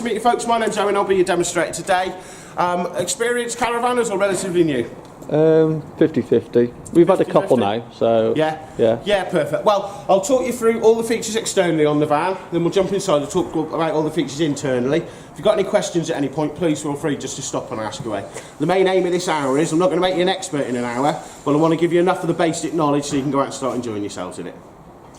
to meet you folks. My name's Owen, I'll be your demonstrator today. Experienced caravanners or relatively new? 50-50. We've had a couple 50-50? now, so... Yeah, perfect. Well, I'll talk you through all the features externally on the van, then we'll jump inside and talk about all the features internally. If you've got any questions at any point, please feel free just to stop and ask away. The main aim of this hour is, I'm not going to make you an expert in an hour, but I want to give you enough of the basic knowledge so you can go out and start enjoying yourselves in it.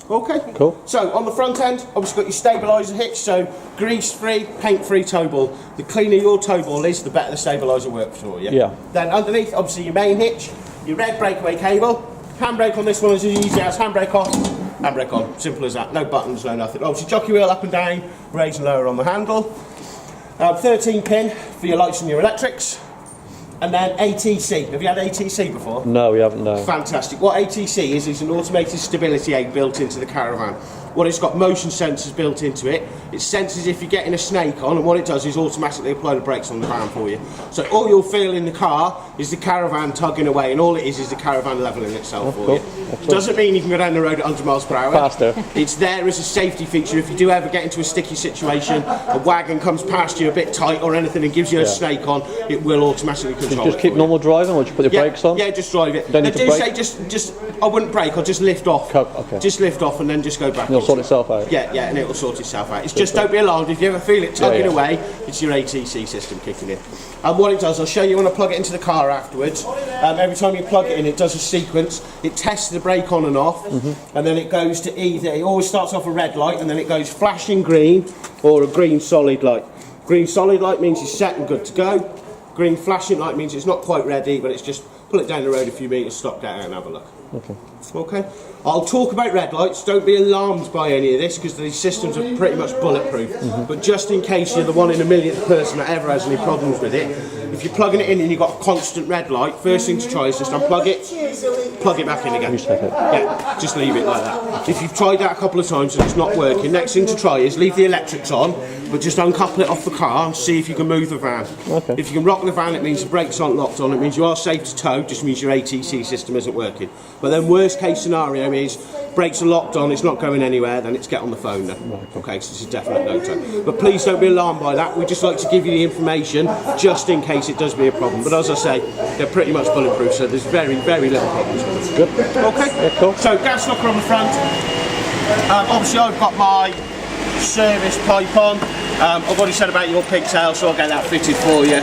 Okay. Cool. So on the front end, obviously got your stabiliser hitch, so grease-free, paint-free tow ball. The cleaner your tow ball is, the better the stabiliser works for you. Yeah. Then underneath, obviously your main hitch, your red breakaway cable. Handbrake on this one is as easy as handbrake off, handbrake on. Simple as that. No buttons, no nothing. Obviously jockey wheel up and down, raise and lower on the handle. 13 pin for your lights and your electrics. And then ATC. Have you had ATC before? No, we haven't, no. Fantastic. What ATC is an automated stability aid built into the caravan. What it's got motion sensors built into it. It senses if you're getting a snake on, and what it does is automatically apply the brakes on the van for you. So all you'll feel in the car is the caravan tugging away, and all it is the caravan levelling itself for you. Excellent. Doesn't mean you can go down the road at 100 miles per hour. Faster. It's there as a safety feature. If you do ever get into a sticky situation, a wagon comes past you a bit tight or anything and gives you a snake on, it will automatically control it. Just keep normal driving, or just put the brakes on? Yeah, just drive it. Don't They need to do brake? say just I wouldn't brake, I'll just lift off. Okay. Just lift off and then just go back. It'll sort itself out? Yeah, and it'll sort itself out. It's just don't be alarmed. If you ever feel it tugging Yeah. away, it's your ATC system kicking in. And what it does, I'll show you when I plug it into the car afterwards. Every time you plug it in, it does a sequence. It tests the brake on and off, and then it goes to either, it always starts off a red light, and then it goes flashing green, or a green solid light. Green solid light means it's set and good to go. Green flashing light means it's not quite ready, but it's just pull it down the road a few metres, stop down and have a look. Okay. I'll talk about red lights. Don't be alarmed by any of this because these systems are pretty much bulletproof. But just in case you're the 1 in a millionth person that ever has any problems with it, if you're plugging it in and you've got a constant red light, first thing to try is just unplug it, plug it back in again. Yeah, just leave it like that. If you've tried that a couple of times and it's not working, next thing to try is leave the electrics on, but just uncouple it off the car and see if you can move the van. If you can rock the van, it means the brakes aren't locked on, it means you are safe to tow, just means your ATC system isn't working. But then worst case scenario is brakes are locked on, it's not going anywhere, then it's get on the phone then. Okay, so it's a definite no-tow. But please don't be alarmed by that, we just like to give you the information just in case it does be a problem. But as I say, they're pretty much bulletproof, so there's very, very little problems with them. Good. Okay, Yeah, cool. So gas locker on the front. Obviously I've got my service pipe on. I've already said about your pigtail, so I'll get that fitted for you.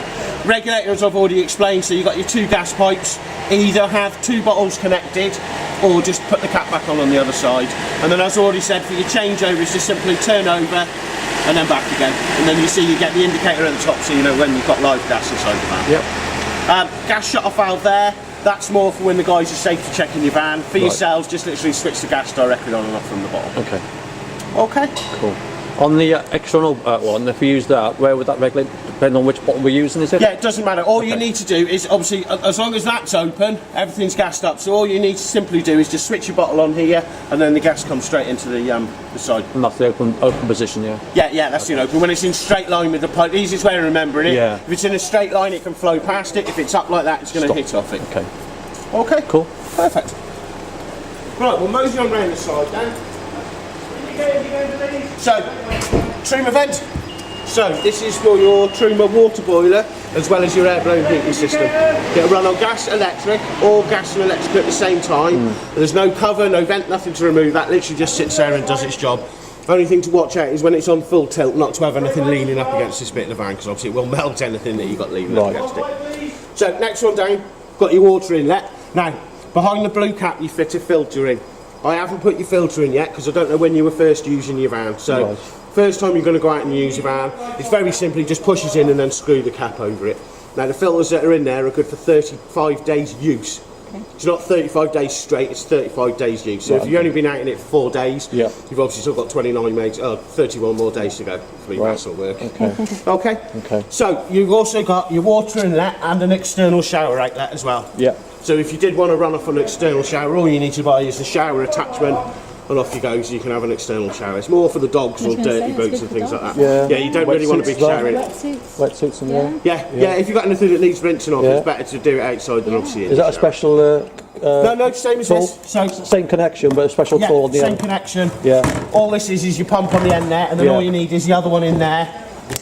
Regulators I've already explained, so you've got your 2 gas pipes. Either have 2 bottles connected or just put the cap back on the other side. And then as I already said, for your changeovers, just simply turn over and then back again. And then you see you get the indicator at the top so you know when you've got live gas inside the van. Gas shut-off valve there. That's more for when the guys are safety checking your van. For yourselves, just literally switch the gas directly on and off from the bottom. Okay. Cool. On the external one, if we use that, where would that regulate? Depending on which bottle we're using, is it? Yeah, it doesn't matter. All you need to do is, obviously, as long as that's open, everything's gassed up. So all you need to simply do is just switch your bottle on here, and then the gas comes straight into the side. And that's the open position, yeah? Yeah, that's open. When it's in straight line with the pipe, the easiest way of remembering it, if it's in a straight line, it can flow past it. If it's up like that, it's going to hit off it. Okay. Cool. Perfect. Right, we'll mosey on round the side then. So, Truma vent. So, this is for your Truma water boiler as well as your air blown heating system. It'll run on gas, electric, or gas and electric at the same time. There's no cover, no vent, nothing to remove. That literally just sits there and does its job. Only thing to watch out is when it's on full tilt, not to have anything leaning up against this bit of the van, because obviously it will melt anything that you've got leaning up against it. So, next one down, got your water inlet. Now, behind the blue cap you fit a filter in. I haven't put your filter in yet because I don't know when you were first using your van. So, first time you're going to go out and use your van, it's very simply just pushes in and then screw the cap over it. Now the filters that are in there are good for 35 days use. It's not 35 days straight, it's 35 days use. So if you've only been out in it for 4 days, you've obviously still got 31 more days to go for your vessel work. Okay. So you've also got your water inlet and an external shower outlet as well. So if you did want to run off an external shower, all you need to buy is the shower attachment, and off you go, so you can have an external shower. It's more for the dogs or dirty boots and things like that. Yeah, you don't really want to be showering. Wetsuits and yeah, if you've got anything that needs rinsing off, it's better to do it outside than obviously in Is that a special no, same as tool? this. So, same connection, but a special tool on the same end. connection. All this is your pump on the end there, and then all you need is the other one in there,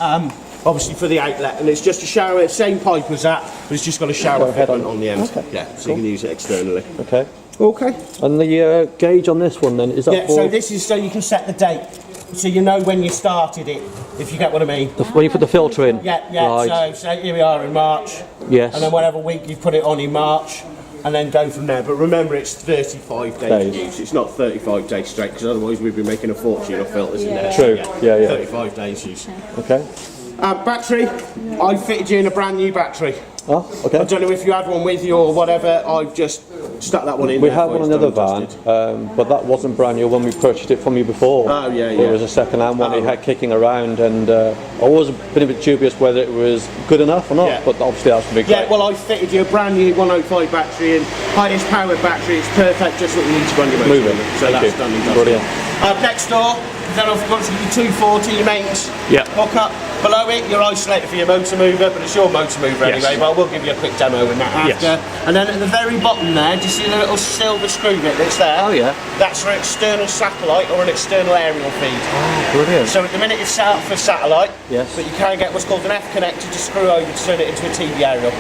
obviously for the outlet, and it's just a shower, same pipe as that, but it's just got a shower Head fitment on the end. Okay. Yeah, so you can use it externally. Okay. Okay. And the gauge on this one then, is that Yeah, for so this is so you can set the date, so you know when you started it, if you get what I mean. when you put the filter in? Yeah, yeah. Right. So here we are in March. Yes. And then whatever week you put it on in March, and then go from there. But remember, it's 35 days use. It's not 35 days straight, because otherwise we'd be making a fortune of filters in there. True. Yeah. 35 days use. Okay. Battery. I fitted you in a brand new battery. Oh, okay. I don't know if you had one with you or whatever. I've just stuck that one in. We there have for one you, in the it's done other and van, dusted. but that wasn't brand new when we purchased it from you before. Oh, yeah, It yeah. was a second-hand one Oh, we had kicking around, and I always been a bit dubious whether it was good enough or not, Yeah. but obviously that's the big Yeah, well, I fitted you a brand new 105 battery and highest powered battery. It's perfect, just what you need to run your motor. Moving. So Thank that's you. done and dusted. Brilliant. Next door, then I've got your 240 your mains. Yeah. Hook up. Below it, you're isolated for your motor mover, but it's your motor mover Yes. anyway. But I will give you a quick demo in that after. Yes. And then at the very bottom there, do you see the little silver screw bit that's there? Oh, yeah. That's for external satellite or an external aerial feed. Brilliant. So at the minute it's set up for satellite, Yes. but you can get what's called an F connector to screw over to turn it into a TV aerial.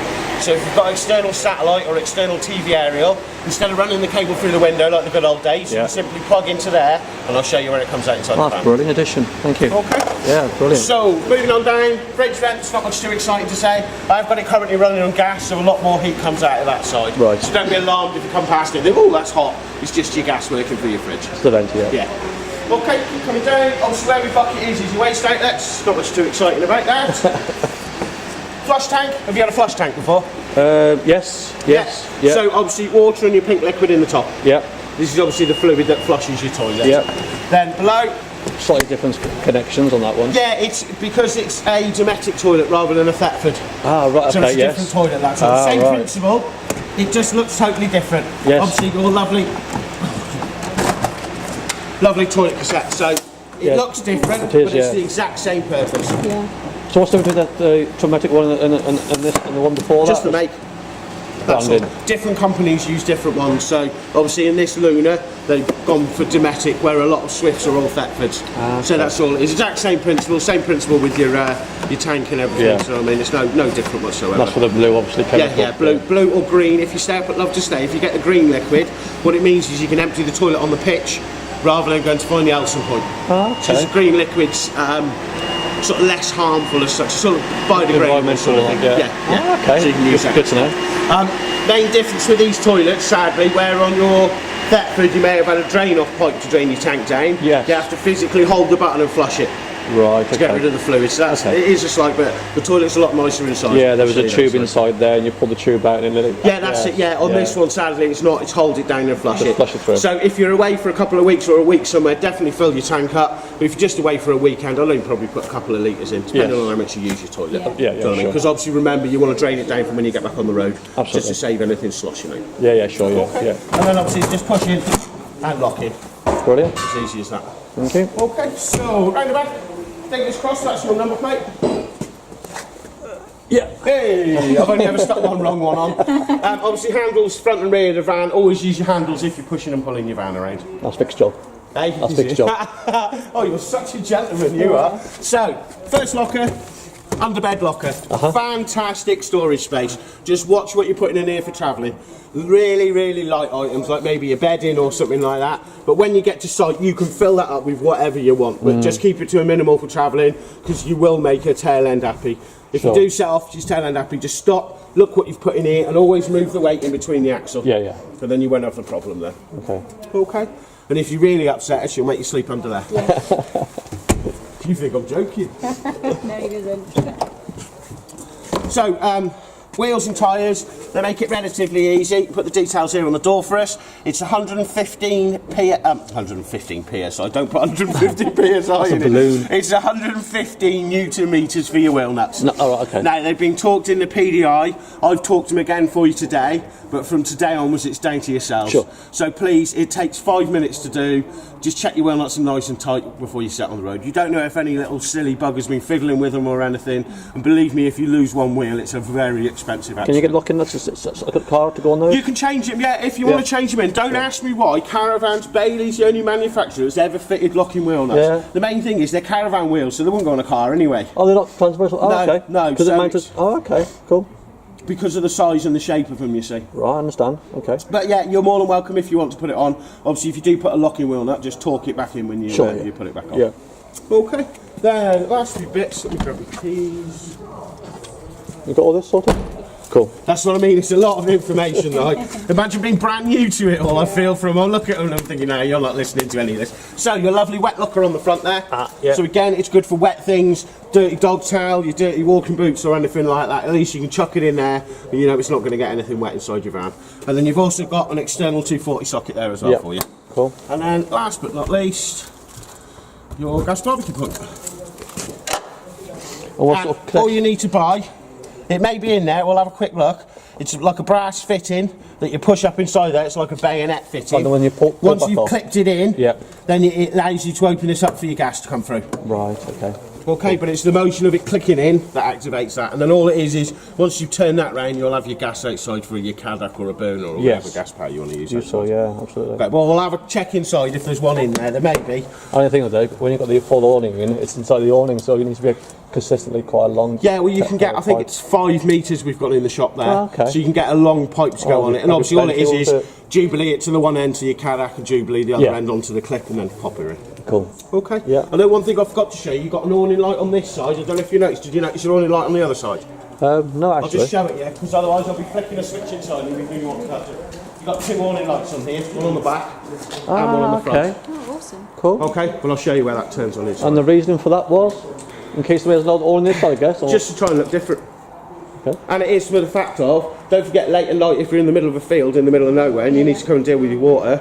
So if you've got external satellite or external TV aerial, instead of running the cable through the window like the good old days, you Yeah. can simply plug into there, and I'll show you where it comes out inside the That's van. brilliant addition. Thank you. Okay. Yeah, brilliant. So, moving on down, fridge vents, not much too exciting to say. I've got it currently running on gas, so a lot more heat comes out of that side. Right. So don't be alarmed if you come past it and think, oh, that's hot. It's just your gas working for your fridge. It's the vent, yeah. Yeah. Okay, keep coming down. Obviously, where we bucket is your waste outlets. Not much too exciting about that. Flush tank. Have you had a flush tank before? Yes. Yes. Yeah. So, obviously, water and your pink liquid in the top. yeah. This is obviously the fluid that flushes your toilet. Yeah. Then below, Slightly different connections on that one. yeah, it's because it's a Dometic toilet rather than a Thetford. Ah, right. So Okay. it's a Yes. different toilet. That's all. Ah, Same right. principle. It just looks totally different. Yes. Obviously, your lovely toilet cassette. So it Yeah. looks different, It is, but it's yeah. the exact same purpose. Yeah. So what's the difference between that Traumatic one and this and the one before Just that? the make. That's all. Branded. Different companies use different ones. So obviously in this Luna, they've gone for Dometic, where a lot of Swifts are all Thetfords. So that's all. It's exact same principle with your tank and everything. Yeah. So I mean, it's no different whatsoever. That's for the blue, obviously. Yeah, Chemical. blue or green. If you stay up at Love to Stay, if you get the green liquid, what it means is you can empty the toilet on the pitch rather than going to find the Elson point. So the green liquid's sort of less harmful as such, sort of biodegradable Environmental, sort of thing. yeah. yeah. Okay. So you can use that. Good to know. Main difference with these toilets, sadly, where on your Thetford you may have had a drain-off pipe to drain your tank down. Yes. You have to physically hold the button and flush it Right. to get rid of the fluid. So that's, it is just like, but the toilet's a lot nicer inside. Yeah, there was I'll a show you tube that side. inside there, and you pull the tube out and let it. Yeah, that's it. Yeah, on this one, sadly, it's not. It's hold it down and flush Just it. flush it through. So if you're away for a couple of weeks or a week somewhere, definitely fill your tank up. But if you're just away for a weekend, I'll only probably put a couple of litres in, depending Yes. on how much you use your toilet. Yeah. Yeah, Sure. sure. Because obviously, remember, you want to drain it down from when you get back on the road, just Absolutely. to save anything sloshing out. Yeah, sure, yeah. And then obviously, just push in and lock in. Brilliant. As easy as that. Thank you. Okay, so round the back. Fingers crossed. That's your number plate. Yeah. Hey, I've only ever stuck one wrong one on. Obviously, handles front and rear of the van. Always use your handles if you're pushing and pulling your van around. That's fixed job. Hey, That's fixed job. Oh, you're such a gentleman, you are. So, first locker, under bed locker. Fantastic storage space. Just watch what you're putting in here for travelling. Really, really light items, like maybe a bedding or something like that. But when you get to site, you can fill that up with whatever you want. But just keep it to a minimal for travelling, because you will make a tail end happy. If Sure. you do set off, just tail end happy, just stop, look what you've put in here, and always move the weight in between the axle. Yeah. And then you won't have the problem there. Okay. Okay. And if you're really upset, she'll make you sleep under there. You think I'm joking? No, he doesn't. So, wheels and tyres, they make it relatively easy. Put the details here on the door for us. It's 115 PSI. Don't put 150 PSI in balloon. it. It's 115 newton meters for your wheel nuts. No, all right, okay. Now, they've been talked in the PDI. I've talked them again for you today, but from today onwards, it's down to yourselves. Sure. So please, it takes 5 minutes to do. just check your wheel nuts are nice and tight before you set on the road. You don't know if any little silly bugger's been fiddling with them or anything. And believe me, if you lose one wheel, it's a very expensive accident. Can you get locking nuts like a car to go on there? You can change them, yeah, if you want to change them in. Don't ask me why. Caravans, Bailey's the only manufacturer that's ever fitted locking wheel nuts. Yeah. The main thing is they're caravan wheels, so they won't go on a car anyway. Oh, they're not transversal? Oh, No, okay. no, Because so it mounted. Oh, okay, cool. Because of the size and the shape of them, you see. Right, I understand. Okay. But yeah, you're more than welcome if you want to put it on. Obviously, if you do put a locking wheel nut, just torque it back in when you, Sure, you put it back on. Yeah. Okay. Then the last few bits, let me grab my keys. You got all this sorted? Cool. That's what I mean, it's a lot of information. Like, imagine being brand new to it all. I feel from, I look at them and I'm thinking, no, you're not listening to any of this. So, your lovely wet locker on the front there. Yeah. So again, it's good for wet things, dirty dog towel, your dirty walking boots or anything like that. At least you can chuck it in there and you know it's not going to get anything wet inside your van. And then you've also got an external 240 socket there as well Yep. for you. Cool. And then, last but not least, your gas barbecue plug. And what And sort of all you need to buy, it may be in there, we'll have a quick look. It's like a brass fitting that you push up inside there, it's like a bayonet fitting. Like the one you pull Once back you've off. clipped it in, Yep. then it allows you to open this up for your gas to come through. Right, okay. Okay, but it's the motion of it clicking in that activates that, and then all it is once you turn that round, you'll have your gas outside for your Cadac or a burner or Yes. whatever gas power you want to use. You saw, yeah, absolutely. Okay, well, we'll have a check inside if there's one in there. There may be. Only thing though, when you've got the full awning in, it's inside the awning, so you need to be consistently quite a long. Yeah, well, you can get, I think it's 5 metres we've got in the shop there. Oh, okay. So you can get a long pipe to go Oh, on it. And like a obviously, all it is plenty Jubilee it to the one end to your Cadac and Jubilee the other Yeah. end onto the clip and then pop it in. Cool. Okay. Yeah. I know one thing I forgot to show you, you've got an awning light on this side. I don't know if you noticed. Did you notice your awning light on the other side? No, I'll actually. just show it, yeah, because otherwise I'll be flicking a switch inside and we do want to touch it. You've got 2 awning lights on here, one on the back and one on the front. Okay. Oh, awesome. Cool. Okay, well I'll show you where that turns on inside. And the reasoning for that was, in case there was no awning this side, I guess. Or... Just to try and look different. Okay. And it is for the fact of, don't forget late at night if you're in the middle of a field, in the middle of nowhere, and you need to come and deal with your water,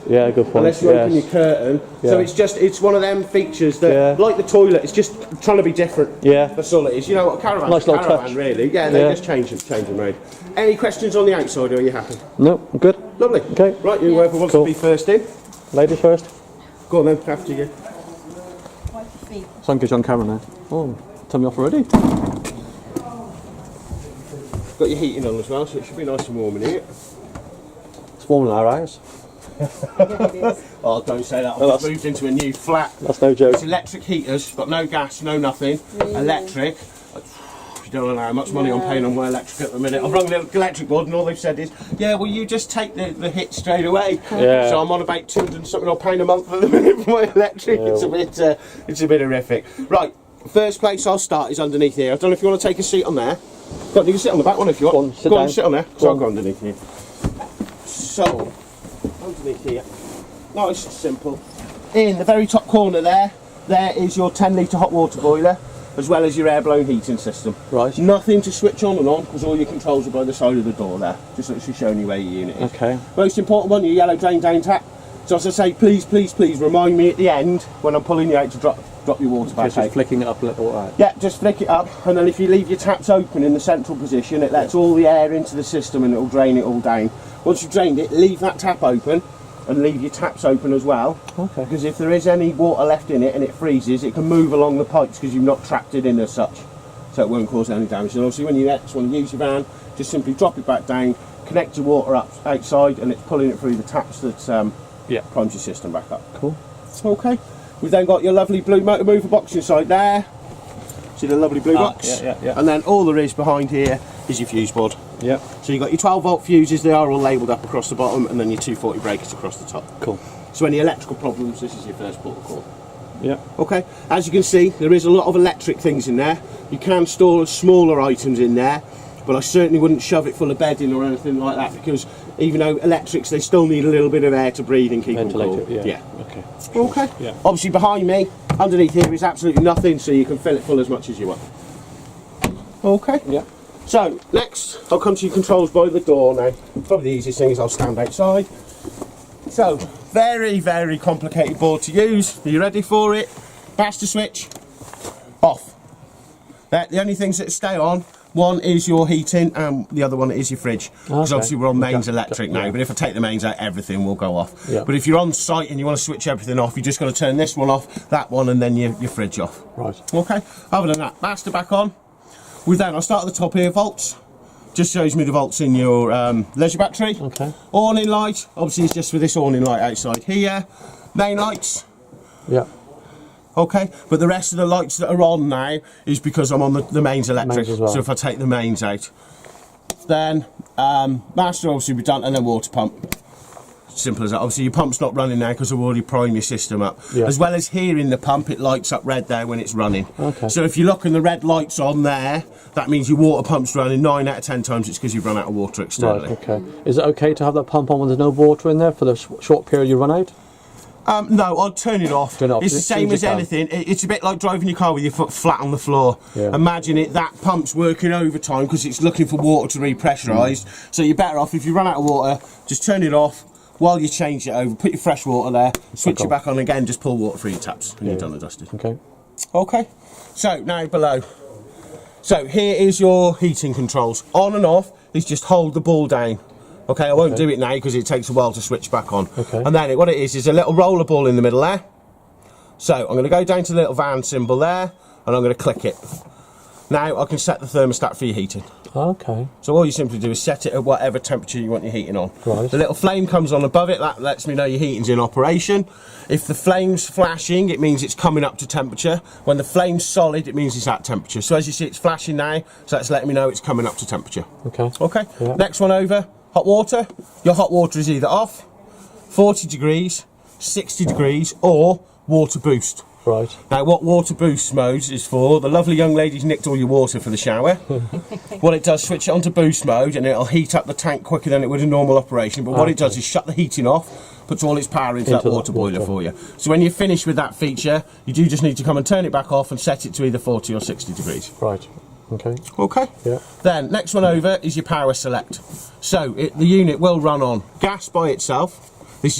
Yeah, good point. unless you open your curtain. So Yeah. it's one of them features that, Yeah. like the toilet, it's just trying to be different. Yeah. That's all it is. You know what, a caravan's Nice a little caravan, touch. really. Yeah, they Yeah. just change them round. Any questions on the outside, or are you happy? No, I'm good. Lovely. Okay. Right, whoever wants Cool. to be first in. Ladies first. Go on then, after you. Wipe your feet. So I'm good on camera now. Oh, turn me off already. Got your heating on as well, so it should be nice and warm in here. It's warm in our house. Oh, don't say that. No, I've that's- moved into a new flat. That's no joke. It's electric heaters, got no gas, no nothing. Electric. You don't know how much money I'm paying on my electric at the minute. I've rung the electric board and all they've said is, yeah, well, you just take the hit straight away. Yeah. So I'm on about 200 and something odd pound a month at the minute for my electric. Yeah. It's a bit horrific. Right, first place I'll start is underneath here. I don't know if you want to take a seat on there. Go on, you can sit on the back one if you want. Go on, sit Go on, down. sit on there. Go So I'll on. go underneath here. So, underneath here. Nice and simple. In the very top corner there is your 10 litre hot water boiler, as well as your air blown heating system. Right. Nothing to switch on and on, because all your controls are by the side of the door there. Just literally showing you where your unit is. Okay. Most important one, your yellow drain down tap. So as I say, please, please, please remind me at the end when I'm pulling you out to drop your water back Just out. flicking it up a little. Right. Yeah, just flick it up, and then if you leave your taps open in the central position, it lets all the air into the system and it'll drain it all down. Once you've drained it, leave that tap open and leave your taps open as well. Okay. Because if there is any water left in it and it freezes, it can move along the pipes because you've not trapped it in as such. So it won't cause any damage. And obviously when you next want to use your van, just simply drop it back down, connect your water up outside, and it's pulling it through the taps that primes your system back up. Cool. Okay. We've then got your lovely blue motor mover box inside there. See the lovely blue box? yeah. And then all there is behind here is your fuse board. Yep. So you've got your 12 volt fuses, they are all labelled up across the bottom, and then your 240 breakers across the top. Cool. So any electrical problems, this is your first port of call. Yep. Okay, as you can see, there is a lot of electric things in there. You can store smaller items in there, but I certainly wouldn't shove it full of bedding or anything like that, because even though electrics, they still need a little bit of air to breathe and keep them cool. Ventilator, yeah. Okay. Okay. Yeah. Obviously behind me, underneath here is absolutely nothing, so you can fill it full as much as you want. Okay. Yeah. So, next, I'll come to your controls by the door now. Probably the easiest thing is I'll stand outside. So, very, very complicated board to use. Are you ready for it? Master switch, off. The only things that stay on one is your heating and the other one is your fridge. Because Okay. obviously we're on mains Okay. electric now, Yeah. but if I take the mains out, everything will go off. Yeah. But if you're on site and you want to switch everything off, you just got to turn this one off, that one, and then your fridge off. Right. Okay, other than that, master back on. With that, I'll start at the top here, volts. Just shows me the volts in your leisure battery. Okay. Awning light, obviously it's just for this awning light outside here. Main lights, Yeah. okay, but the rest of the lights that are on now is because I'm on the mains electric. Mains as well. So if I take the mains out, then master obviously be done, and then water pump. Simple as that. Obviously your pump's not running now because I've already primed your system up. Yeah. As well as hearing the pump, it lights up red there when it's running. Okay. So if you look and the red light's on there, that means your water pump's running. 9 out of 10 times it's because you've run out of water externally. Right. Okay. Is it okay to have that pump on when there's no water in there for the short period you run out? No, I'll turn it off. Turn it off It's the as soon same as as you can. anything. It's a bit like driving your car with your foot flat on the floor. Yeah. Imagine it, that pump's working overtime because it's looking for water to repressurise. So you're better off, if you run out of water, just turn it off while you change it over, put your fresh water there, switch it back on again, just pull water through your taps and you're done and dusted. Okay. Okay, so now below. So here is your heating controls. On and off is just hold the ball down. Okay, I won't do it now because it takes a while to switch back on. Okay. And then what it is a little roller ball in the middle there. So I'm going to go down to the little van symbol there and I'm going to click it. Now I can set the thermostat for your heating. Okay. So all you simply do is set it at whatever temperature you want your heating on. Right. The little flame comes on above it, that lets me know your heating's in operation. If the flame's flashing, it means it's coming up to temperature. When the flame's solid, it means it's at temperature. So as you see, it's flashing now, so that's letting me know it's coming up to temperature. Okay. Okay, Yeah. next one over, hot water. Your hot water is either off, 40 degrees, 60 degrees, or water boost. Right. Now, what water boost mode is for, the lovely young lady's nicked all your water for the shower. What it does, switch it onto boost mode and it'll heat up the tank quicker than it would in normal operation. But what it does is shut the heating off, puts all its power into that Into that water boiler water. for you. So when you're finished with that feature, you do just need to come and turn it back off and set it to either 40 or 60 degrees. Right. Okay. Okay. Yeah. Then, next one over is your power select. So, the unit will run on gas by itself.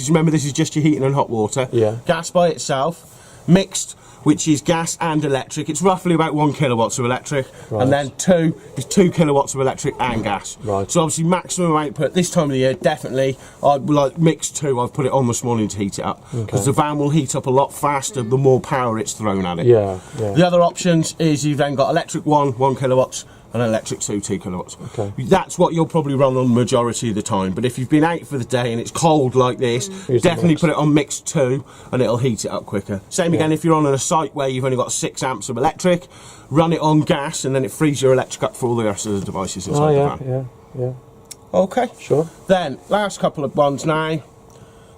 Remember, this is just your heating and hot water. Yeah. Gas by itself, mixed, which is gas and electric. It's roughly about 1 kilowatts of electric, Right. and then 2 kilowatts of electric and gas. Right. So obviously maximum output this time of the year, definitely. I'd like mix 2. I've put it on this morning to heat it up because the van will heat up a lot faster the more power it's thrown at it. Yeah. Yeah. The other options is you've then got electric 1 kilowatts, and electric 2 kilowatts. Okay. That's what you'll probably run on majority of the time. But if you've been out for the day and it's cold like this, Use the definitely mix. put it on mix 2 and it'll heat it up quicker. Same again if you're on a site where you've only got 6 amps of electric, run it on gas and then it frees your electric up for all the rest of the devices inside Oh the yeah. van. Yeah. Yeah. Okay. Sure. Then, last couple of ones now.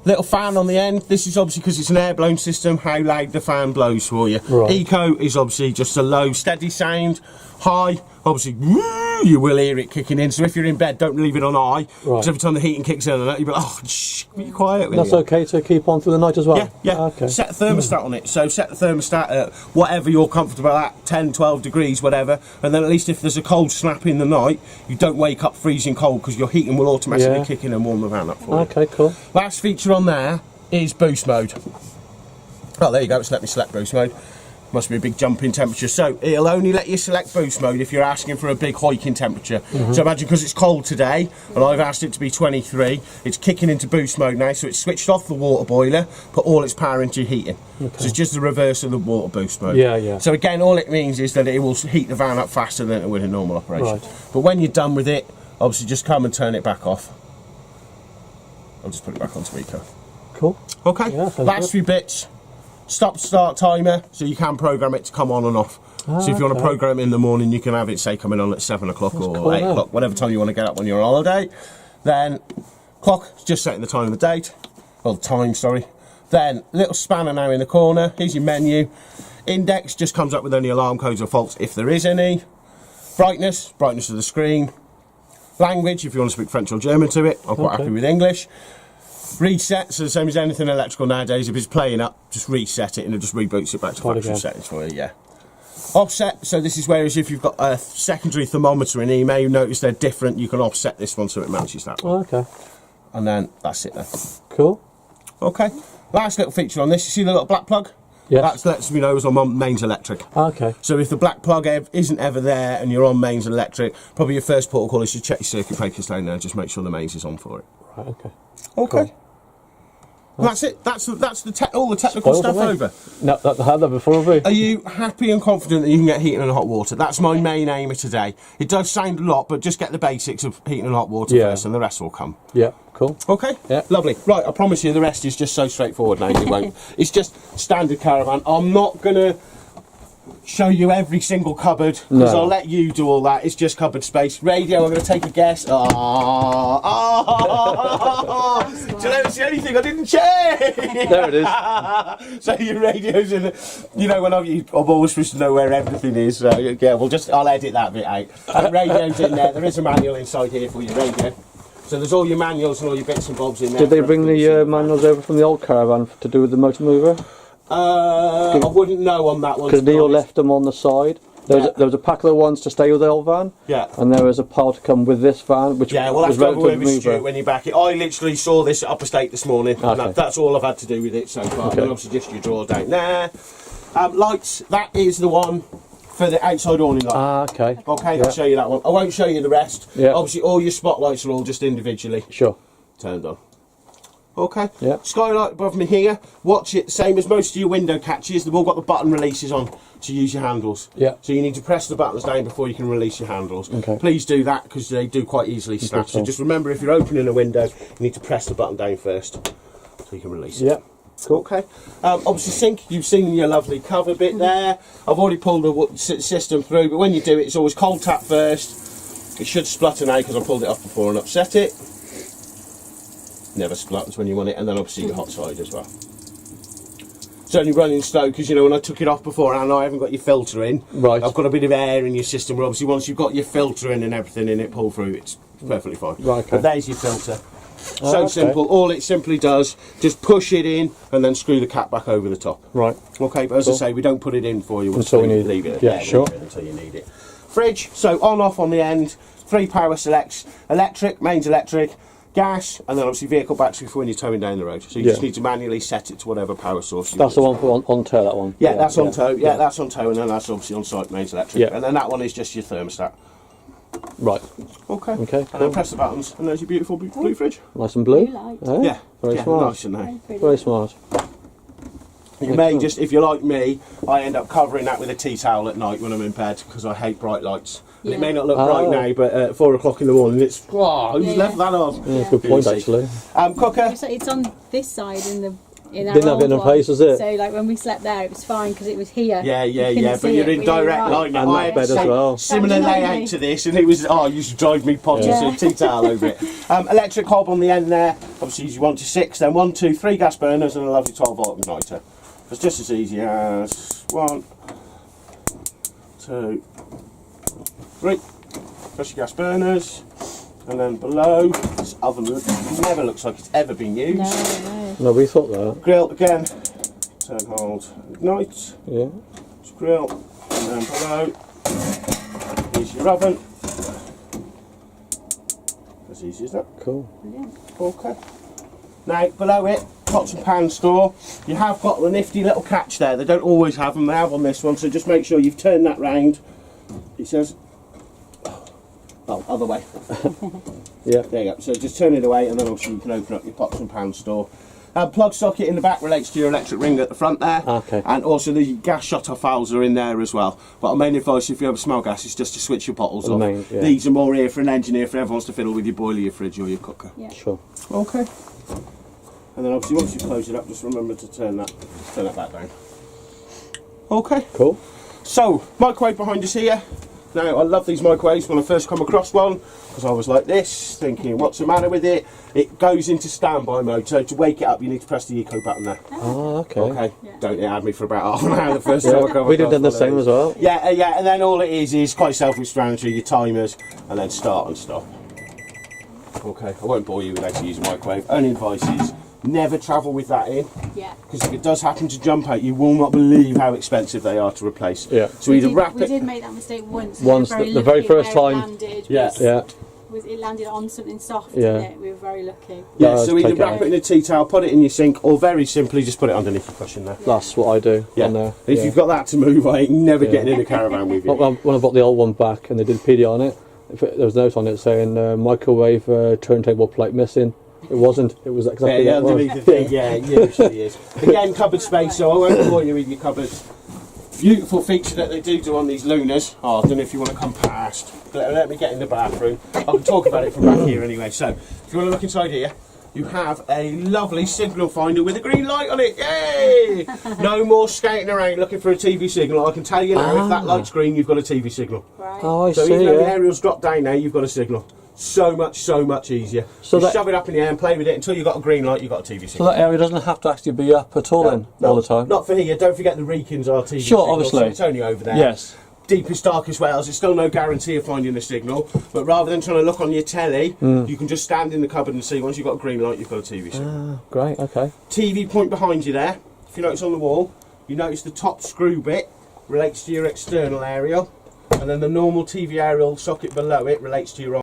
Little fan on the end. This is obviously because it's an air blown system, how loud the fan blows for you. Right. Eco is obviously just a low, steady sound. High, obviously, woo, you will hear it kicking in. So if you're in bed, don't leave it on high. Because Right. every time the heating kicks in and that, you'll be like, oh, shh, be quiet. will That's you? okay to keep on through the night as well. Yeah, yeah. Okay. Set a thermostat on it. So set the thermostat at whatever you're comfortable at, 10, 12 degrees, whatever. And then at least if there's a cold snap in the night, you don't wake up freezing cold because your heating will automatically Yeah. kick in and warm the van up for you. Okay. Cool. Last feature on there is boost mode. Oh, there you go, it's let me select boost mode. Must be a big jump in temperature. So it'll only let you select boost mode if you're asking for a big hike in temperature. So imagine because it's cold today and I've asked it to be 23, it's kicking into boost mode now, so it's switched off the water boiler, put all its power into your heating. So it's just the reverse of the water boost mode. Yeah, yeah. So again, all it means is that it will heat the van up faster than it would in normal operation. Right. But when you're done with it, obviously just come and turn it back off. I'll just put it back onto eco. Cool. Okay, Yeah, sounds last good. few bits. Stop start timer, so you can program it to come on and off. So if you want to okay. program it in the morning, you can have it say coming on at 7 o'clock or cool, 8 yeah. o'clock, whatever time you want to get up when you're on holiday. Then clock, just setting the time and the date, or the time, sorry. Then little spanner now in the corner. Here's your menu. Index just comes up with any alarm codes or faults if there is any. Brightness of the screen. Language, if you want to speak French or German to it. I'm quite Okay. happy with English. Reset, so the same as anything electrical nowadays, if it's playing up, just reset it and it just reboots it back to Start factory again. settings for you, yeah. Offset, so this is where as if you've got a secondary thermometer in email, you notice they're different, you can offset this one so it matches that one. Okay. And then that's it then. Cool. Okay, last little feature on this, you see the little black plug? Yes. That lets me know I'm on mains electric. Okay. So if the black plug isn't ever there and you're on mains electric, probably your first port of call is to check your circuit breakers down there and just make sure the mains is on for it. Right, okay. Okay. Cool. Well, that's it. That's all the technical Spoiled stuff away. over. No, that had that before, have we? Are you happy and confident that you can get heating and hot water? That's my main aim of today. It does sound a lot, but just get the basics of heating and hot water Yeah. first, and the rest will come. Yeah, cool. Okay? Yeah. Lovely. Right, I promise you the rest is just so straightforward now, you won't. It's just standard caravan. I'm not going to show you every single cupboard, because No. I'll let you do all that. It's just cupboard space. Radio, I'm going to take a guess. Do you know, it's the only thing I didn't check? There it is. So your radio's in it. You know, when I'm always supposed to know where everything is. So yeah, I'll edit that bit out. Radio's in there. There is a manual inside here for your radio. So there's all your manuals and all your bits and bobs in there. Did they bring the manuals over from the old caravan to do with the motor mover? I wouldn't know on that one. Because to be Neil honest. left them on the side. There was a pack of the ones to stay with the old van. Yeah. And there was a pile to come with this van, which Yeah, we'll have was to go over relative with Stuart mover. when you're back. I literally saw this at Upper State this morning. And Okay. that's all I've had to do with it so far. Okay. And obviously just your drawer down there. Lights, that is the one for the outside awning light. Ah, okay. Okay, Yeah. I'll show you that one. I won't show you the rest. Yeah. Obviously all your spotlights are all just individually Sure. turned on. Okay. Yeah. Skylight above me here. Watch it. Same as most of your window catches. They've all got the button releases on to use your handles. Yeah. So you need to press the buttons down before you can release your handles. Okay. Please do that because they do quite easily snap. So cool. just remember, if you're opening a window, you need to press the button down first so you can release it. Yeah. Cool. Okay. Obviously, sink. You've seen your lovely cover bit there. I've already pulled the system through, but when you do it, it's always cold tap first. It should splutter now because I pulled it off before and upset it. Never splutters when you want it, and then obviously your hot side as well. It's only running slow because, you know, when I took it off before and I haven't got your filter in, Right. I've got a bit of air in your system, where obviously once you've got your filter in and everything in it, pull through, it's perfectly fine. Right, okay. But there's your filter. Oh, So okay. simple. All it simply does, just push it in and then screw the cap back over the top. Right. Okay, but as Cool. I say, we don't put it in for you. We'll Until we just need it. leave it. Yeah, sure. leave it until you need it. Fridge, so on off on the end, 3 power selects, electric, mains electric, gas, and then obviously vehicle battery for when you're towing down the road. So you just Yeah. need to manually set it to whatever power source you That's the want. one for on tow, that one. Yeah, that's on tow. Yeah, that's on tow, and then that's obviously on site mains electric. Yeah. And then that one is just your thermostat. Right. Okay. Okay, And cool. then press the buttons, and there's your beautiful blue fridge. Nice and blue. Blue light. Eh? Yeah. Very yeah, smart. nice and nice. Very pretty. Very smart. You may just, if you're like me, I end up covering that with a tea towel at night when I'm in bed because I hate bright lights. And it Yeah. may not look Oh. bright now, but at 4 o'clock in the morning, it's, wow, who's Yeah. left that on? Yeah, good point, Easy. actually. Cooker. So it's on this side in our Didn't have old it in a one. place, was it? So like when we slept there, it was fine because it was here. Yeah, You couldn't but see you're it, in but you're direct right. line now. And I that had bed the as same well. similar That was layout lovely. to this, and it was, oh, you used to drive me potty, Yeah. so tea towel over it. Electric hob on the end there, obviously you want to 6, then 1, 2, 3 gas burners and a lovely 12-volt igniter. It's just as easy as 1, 2, 3. Press your gas burners, and then below, this oven never looks like it's ever been used. No. No, we thought that. Grill again, turn, hold, ignite. Yeah. Grill, and then below is your oven. As easy as that. Cool. Okay. Now below it, pots and pan store. You have got the nifty little catch there. They don't always have them. They have on this one. So just make sure you've turned that round. It says, oh, other way. Yeah. There you go. So just turn it away, and then obviously you can open up your pots and pan store. Plug socket in the back relates to your electric ring at the front there. Okay. And also the gas shutoff valves are in there as well. But our main advice, if you ever smell gas, is just to switch your bottles The off. main, yeah. These are more here for an engineer, if everyone wants to fiddle with your boiler, your fridge, or your cooker. Yeah. Sure. Okay. And then obviously once you close it up, just remember to turn that back down. Okay. Cool. So, microwave behind us here. Now, I love these microwaves when I first come across one, because I was like this, thinking, what's the matter with it? It goes into standby mode, so to wake it up, you need to press the eco button there. Oh, okay. Okay, Yeah. don't it had me for about half an hour the first time I come We'd have across done the one of same those. as well. Yeah, yeah, and then all it is quite self-explanatory, your timers, and then start and stop. Okay, I won't bore you with actually using microwave. Only advice is, never travel with that in. Yeah. Because if it does happen to jump out, you will not believe how expensive they are to replace. Yeah. So either wrap we it. did make that mistake once. Once, the very first time. Landed, Yeah. was Yeah. it landed on something soft, Yeah. didn't it? We were very lucky. Yeah, No, so either take it wrap out. it in a tea towel, put it in your sink, or very simply just put it underneath your cushion there. That's what I do Yeah. on there. If yeah. you've got that to move, I ain't never getting in a caravan with you. When I bought the old one back and they did PD on it, there was a note on it saying microwave turntable plate missing. It wasn't. It was exactly Yeah, what it was. underneath the thing, yeah, it usually is. Again, cupboard space, so I won't bore you with your cupboards. Beautiful feature that they do on these Lunas. Oh, I don't know if you want to come past. Let me get in the bathroom. I can talk about it from back here anyway. So, if you want to look inside here, you have a lovely signal finder with a green light on it. Yay! No more scouting around looking for a TV signal. I can tell you now, if that light's green, you've got a TV signal. Right. Oh, I So see. even though the Yeah. aerials drop down now, you've got a signal. So much easier. So So that- shove it up in the air and play with it until you've got a green light, you've got a TV So signal. that area doesn't have to actually be up at all then, all the time. Not for here. Don't forget the Reekins are TV Sure, signals, obviously. so it's only over there. Yes. Deepest, darkest Wales, it's still no guarantee of finding a signal, but rather than trying to look on your telly, you can just stand in the cupboard and see once you've got a green light, you've got a TV signal. Great. Okay. TV point behind you there, if you notice on the wall, you notice the top screw bit relates to your external aerial, and then the normal TV aerial socket below it relates to your